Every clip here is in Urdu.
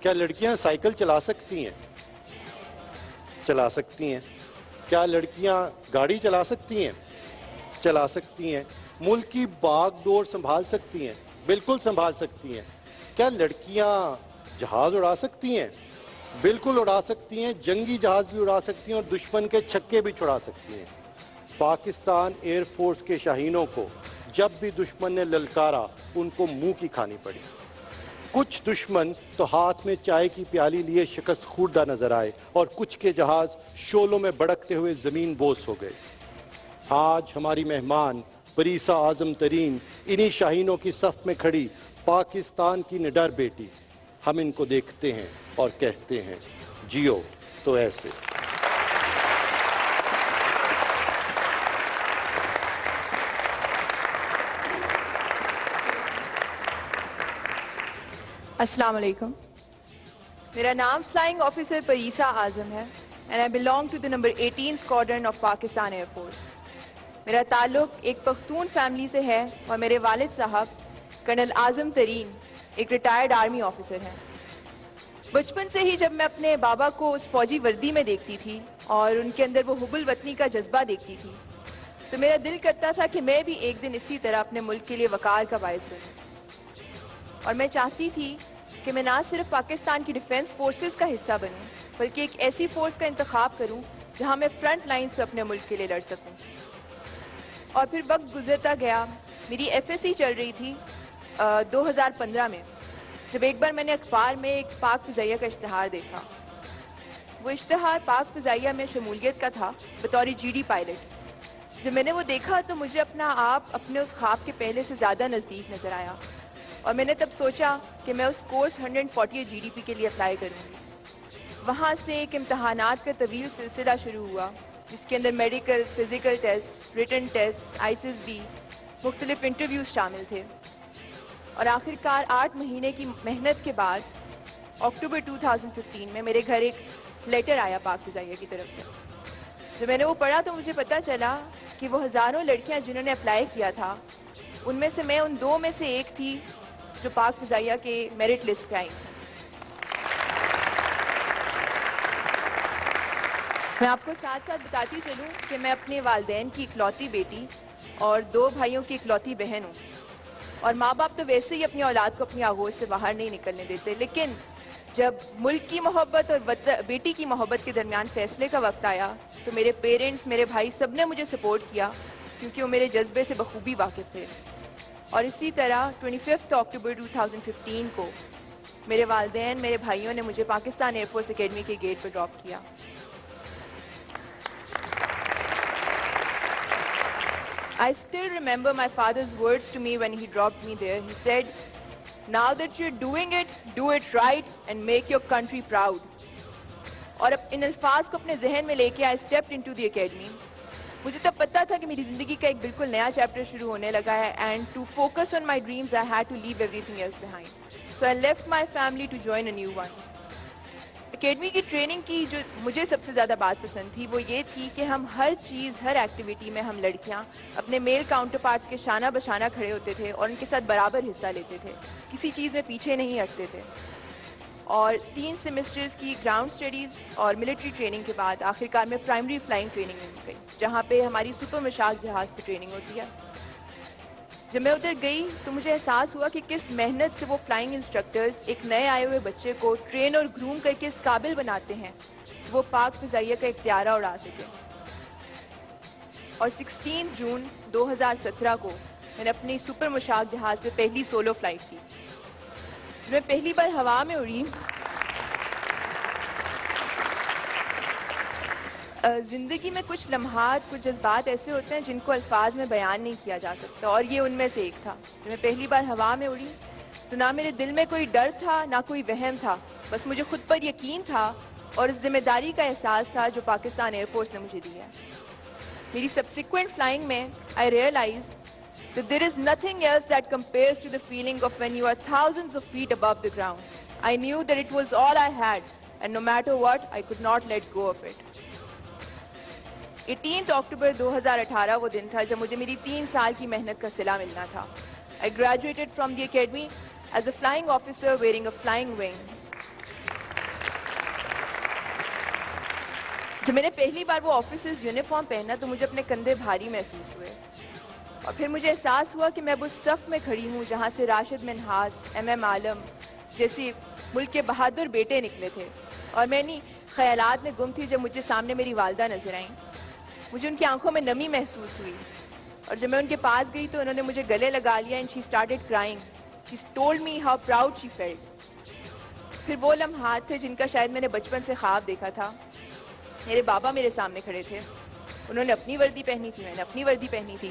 کیا لڑکیاں سائیکل چلا سکتی ہیں؟ چلا سکتی ہیں. کیا لڑکیاں گاڑی چلا سکتی ہیں؟ چلا سکتی ہیں. ملک کی باغ ڈور سنبھال سکتی ہیں؟ بالکل سنبھال سکتی ہیں. کیا لڑکیاں جہاز اڑا سکتی ہیں؟ بالکل اڑا سکتی ہیں. جنگی جہاز بھی اڑا سکتی ہیں اور دشمن کے چھکے بھی چھڑا سکتی ہیں. پاکستان ایئر فورس کے شاہینوں کو جب بھی دشمن نے للکارا ان کو منہ کی کھانی پڑی. کچھ دشمن تو ہاتھ میں چائے کی پیالی لیے شکست خوردہ نظر آئے اور کچھ کے جہاز شعلوں میں بڑکتے ہوئے زمین بوس ہو گئے. آج ہماری مہمان پریسا اعظم ترین انہی شاہینوں کی صف میں کھڑی پاکستان کی نڈر بیٹی. ہم ان کو دیکھتے ہیں اور کہتے ہیں جیو تو ایسے. السلام علیکم. میرا نام فلائنگ آفیسر پریسا اعظم ہے and I belong to the number 18 squadron of Pakistan Air Force. میرا تعلق ایک پختون فیملی سے ہے اور میرے والد صاحب کرنل اعظم ترین ایک ریٹائرڈ آرمی آفیسر ہیں. بچپن سے ہی جب میں اپنے بابا کو اس فوجی وردی میں دیکھتی تھی اور ان کے اندر وہ حب الوطنی کا جذبہ دیکھتی تھی تو میرا دل کرتا تھا کہ میں بھی ایک دن اسی طرح اپنے ملک کے لیے وقار کا باعث بنوں. اور میں چاہتی تھی کہ میں نہ صرف پاکستان کی ڈیفنس فورسز کا حصہ بنوں بلکہ ایک ایسی فورس کا انتخاب کروں جہاں میں فرنٹ لائنز پہ اپنے ملک کے لیے لڑ سکوں. اور پھر وقت گزرتا گیا. میری ایف ایس سی چل رہی تھی 2015 میں جب ایک بار میں نے اخبار میں ایک پاک فضائیہ کا اشتہار دیکھا. وہ اشتہار پاک فضائیہ میں شمولیت کا تھا بطور جی ڈی پائلٹ. جب میں نے وہ دیکھا تو مجھے اپنا آپ اپنے اس خواب کے پہلے سے زیادہ نزدیک نظر آیا اور میں نے تب سوچا کہ میں اس کورس 140 جی ڈی پی کے لیے اپلائی کروں گی. وہاں سے ایک امتحانات کا طویل سلسلہ شروع ہوا جس کے اندر medical, physical test, written test, I C S B, مختلف انٹرویوز شامل تھے. اور آخر کار 8 مہینے کی محنت کے بعد اکتوبر 2015 میں میرے گھر ایک لیٹر آیا پاک فضائیہ کی طرف سے. جب میں نے وہ پڑھا تو مجھے پتہ چلا کہ وہ ہزاروں لڑکیاں جنہوں نے اپلائی کیا تھا ان میں سے میں ان 2 میں سے ایک تھی جو پاک فضائیہ کے میرٹ لسٹ پہ آئی تھی. میں آپ کو ساتھ ساتھ بتاتی چلوں کہ میں اپنے والدین کی اکلوتی بیٹی اور 2 بھائیوں کی اکلوتی بہن ہوں. اور ماں باپ تو ویسے ہی اپنی اولاد کو اپنی آغوش سے باہر نہیں نکلنے دیتے، لیکن جب ملک کی محبت اور بیٹی کی محبت کے درمیان فیصلے کا وقت آیا تو میرے پیرنٹس، میرے بھائی سب نے مجھے سپورٹ کیا کیونکہ وہ میرے جذبے سے بخوبی واقف تھے. اور اسی طرح 25 اکتوبر 2015 کو میرے والدین، میرے بھائیوں نے مجھے پاکستان ایئر فورس اکیڈمی کے گیٹ پر ڈراپ کیا. I still remember my father's words to me when he dropped me there. He said, "Now that you're doing it, do it right and make your country proud." اور اب ان الفاظ کو اپنے ذہن میں لے کے I stepped into the academy. مجھے تب پتا تھا کہ میری زندگی کا ایک بالکل نیا چیپٹر شروع ہونے لگا ہے and to focus on my dreams I had to leave everything else behind. So I left my family to join a new one. Academy کی ٹریننگ کی جو مجھے سب سے زیادہ بات پسند تھی وہ یہ تھی کہ ہم ہر چیز، ہر ایکٹیویٹی میں ہم لڑکیاں اپنے میل کاؤنٹر پارٹس کے شانہ بشانہ کھڑے ہوتے تھے اور ان کے ساتھ برابر حصہ لیتے تھے، کسی چیز میں پیچھے نہیں ہٹتے تھے. اور 3 سیمسٹرز کی گراؤنڈ اسٹڈیز اور ملٹری ٹریننگ کے بعد آخر کار میں پرائمری فلائنگ ٹریننگ میں گئی جہاں پہ ہماری سپر مشاق جہاز پہ ٹریننگ ہوتی ہے. جب میں ادھر گئی تو مجھے احساس ہوا کہ کس محنت سے وہ فلائنگ انسٹرکٹرز ایک نئے آئے ہوئے بچے کو ٹرین اور گروم کر کے اس قابل بناتے ہیں وہ پاک فضائیہ کا ایک طیارہ اڑا سکے. اور 16 جون 2017 کو میں نے اپنی سپر مشاق جہاز پہ پہلی سولو فلائٹ کی. میں پہلی بار ہوا میں اڑی. زندگی میں کچھ لمحات، کچھ جذبات ایسے ہوتے ہیں جن کو الفاظ میں بیان نہیں کیا جا سکتا اور یہ ان میں سے ایک تھا. جب میں پہلی بار ہوا میں اڑی تو نہ میرے دل میں کوئی ڈر تھا نہ کوئی وہم تھا، بس مجھے خود پر یقین تھا اور اس ذمہ داری کا احساس تھا جو پاکستان ایئر فورس نے مجھے دی ہے. میری سبسیکوینٹ فلائنگ میں I realized that there is nothing else that compares to the feeling of when you are thousands of feet above the ground. I knew that it was all I had and no matter what I could not let go of it. 18 اکتوبر 2018 وہ دن تھا جب مجھے میری 3 سال کی محنت کا صلہ ملنا تھا. I graduated from the academy as a flying officer wearing a flying wing. جب میں نے پہلی بار وہ آفیسرز یونیفارم پہنا تو مجھے اپنے کندھے بھاری محسوس ہوئے، اور پھر مجھے احساس ہوا کہ میں اب اس صف میں کھڑی ہوں جہاں سے راشد منہاس، ایم عالم جیسی ملک کے بہادر بیٹے نکلے تھے، اور میں انہیں خیالات میں گم تھی جب مجھے سامنے میری والدہ نظر آئیں. مجھے ان کی آنکھوں میں نمی محسوس ہوئی، اور جب میں ان کے پاس گئی تو انہوں نے مجھے گلے لگا لیا. And she started crying. She told me how proud she felt. پھر وہ لمحات تھے جن کا شاید میں نے بچپن سے خواب دیکھا تھا. میرے بابا میرے سامنے کھڑے تھے، انہوں نے اپنی وردی پہنی تھی، میں نے اپنی وردی پہنی تھی.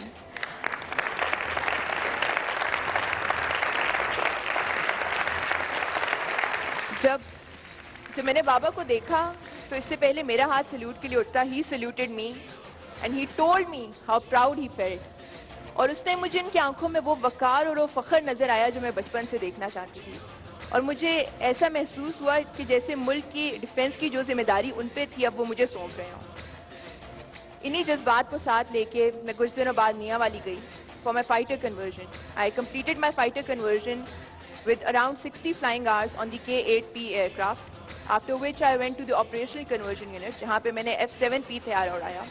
جب میں نے بابا کو دیکھا تو اس سے پہلے میرا ہاتھ سلیوٹ کے لیے اٹھتا. He saluted me and he told me how proud he felt. اور اس ٹائم مجھے ان کی آنکھوں میں وہ وقار اور وہ فخر نظر آیا جو میں بچپن سے دیکھنا چاہتی تھی، اور مجھے ایسا محسوس ہوا کہ جیسے ملک کی ڈیفنس کی جو ذمہ داری ان پہ تھی اب وہ مجھے سونپ رہے ہوں. انہی جذبات کو ساتھ لے کے میں کچھ دنوں بعد میاں والی گئی for my fighter conversion. I completed my fighter conversion with around 60 flying hours on the K-8P aircraft, after which I went to the operational conversion unit, جہاں پہ میں نے F-7P طیارہ اڑایا.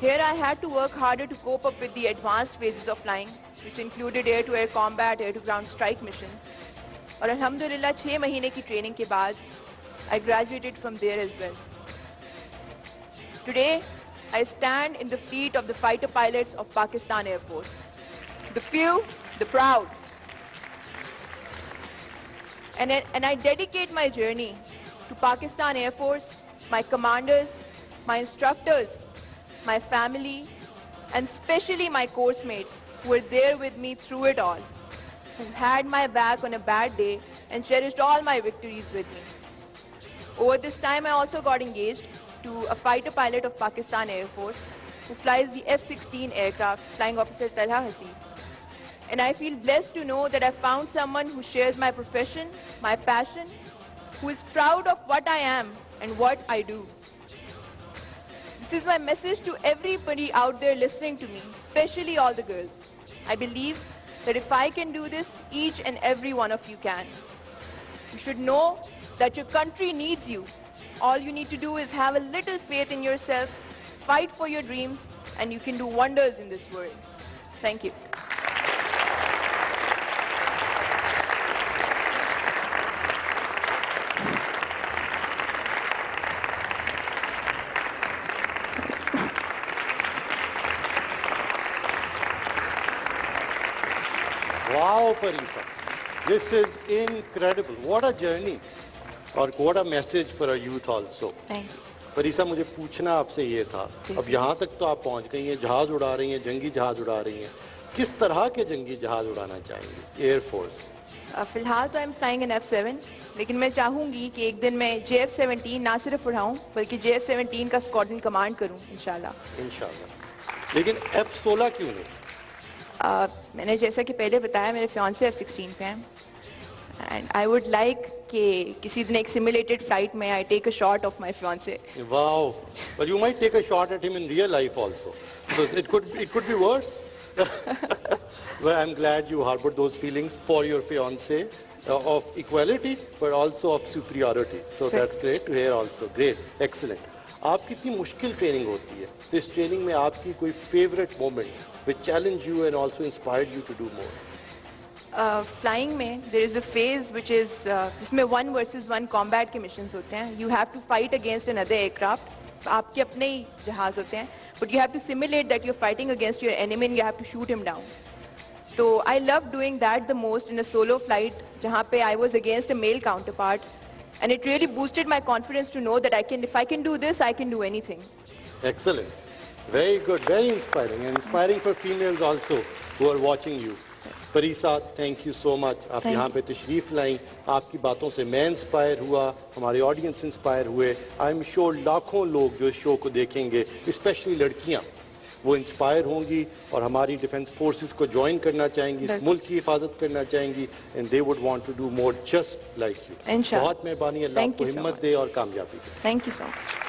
Here I had to work harder to cope up with the advanced phases of flying, which included air-to-air combat, air-to-ground strike missions. اور الحمدللہ 6 مہینے کی ٹریننگ کے بعد I graduated from there as well. Today, I stand in the fleet of the fighter pilots of Pakistan Air Force. The few, the proud. And I dedicate my journey to Pakistan Air Force, my commanders, my instructors, my family, and especially my course mates who were there with me through it all, who had my back on a bad day and cherished all my victories with me. Over this time, I also got engaged to a fighter pilot of Pakistan Air Force who flies the F-16 aircraft, Flying Officer Talha Haseeb. And I feel blessed to know that I found someone who shares my profession, my passion, who is proud of what I am and what I do. This is my message to everybody out there listening to me, especially all the girls. I believe that if I can do this, each and every one of you can. You should know that your country needs you. All you need to do is have a little faith in yourself, fight for your dreams, and you can do wonders in this world. Thank you. Wow, Parisa, this is incredible. What a journey, اور what a message for our youth also. Thank you. پریسا مجھے پوچھنا آپ سے یہ تھا، اب یہاں تک تو آپ پہنچ گئی ہیں، جہاز اڑا رہی ہیں، جنگی جہاز اڑا رہی ہیں، کس طرح کے جنگی جہاز اڑانا چاہیں گے ایئر فورس؟ فی الحال تو I'm flying an F-7, لیکن میں چاہوں گی کہ ایک دن میں JF-17 نہ صرف اڑاؤں بلکہ JF-17 کا اسکواڈرن کمانڈ کروں انشاءاللہ. انشاءاللہ. لیکن F-16 کیوں نہیں؟ میں نے جیسا کہ پہلے بتایا میرے فیانسے F-16 پہ ہیں، اینڈ آئی ووڈ لائک کہ کسی دن ایک سیمولیٹڈ فلائٹ میں I take a shot of my fiancee. Wow, but you might take a shot at him in real life also. So it could be worse. Well, I'm glad you harbored those feelings for your fiancé of equality, but also of superiority. So that's great to hear also. Great, excellent. آپ کی اتنی مشکل ٹریننگ ہوتی ہے تو اس ٹریننگ میں آپ کی کوئی favourite moments which challenge you and also inspired you to do more? Flying میں دیر از اے فیز وچ از جس میں 1 versus 1 کامبیٹ کے مشنز ہوتے ہیں. You have to fight against another aircraft. آپ کے اپنے ہی جہاز ہوتے ہیں, but you have to simulate that you are fighting against your enemy and you have to shoot him down. تو I love doing that the most in a solo flight, جہاں پہ I was against a male counterpart, and it really boosted my confidence to know that if I can do this, I can do anything. Excellent. Very good, very inspiring, and inspiring for females also who are watching you. پریسا, thank you so much. آپ یہاں پہ تشریف لائیں, آپ کی باتوں سے میں انسپائر ہوا, ہمارے آڈینس انسپائر ہوئے. آئی ایم شیور لاکھوں لوگ جو اس شو کو دیکھیں گے, اسپیشلی لڑکیاں, وہ انسپائر ہوں گی اور ہماری ڈیفنس فورسز کو جوائن کرنا چاہیں گی, اس ملک کی حفاظت کرنا چاہیں گی, and they would want to do more just like you. بہت مہربانی, اللہ آپ کو ہمت دے اور کامیابی دے. Thank you so much.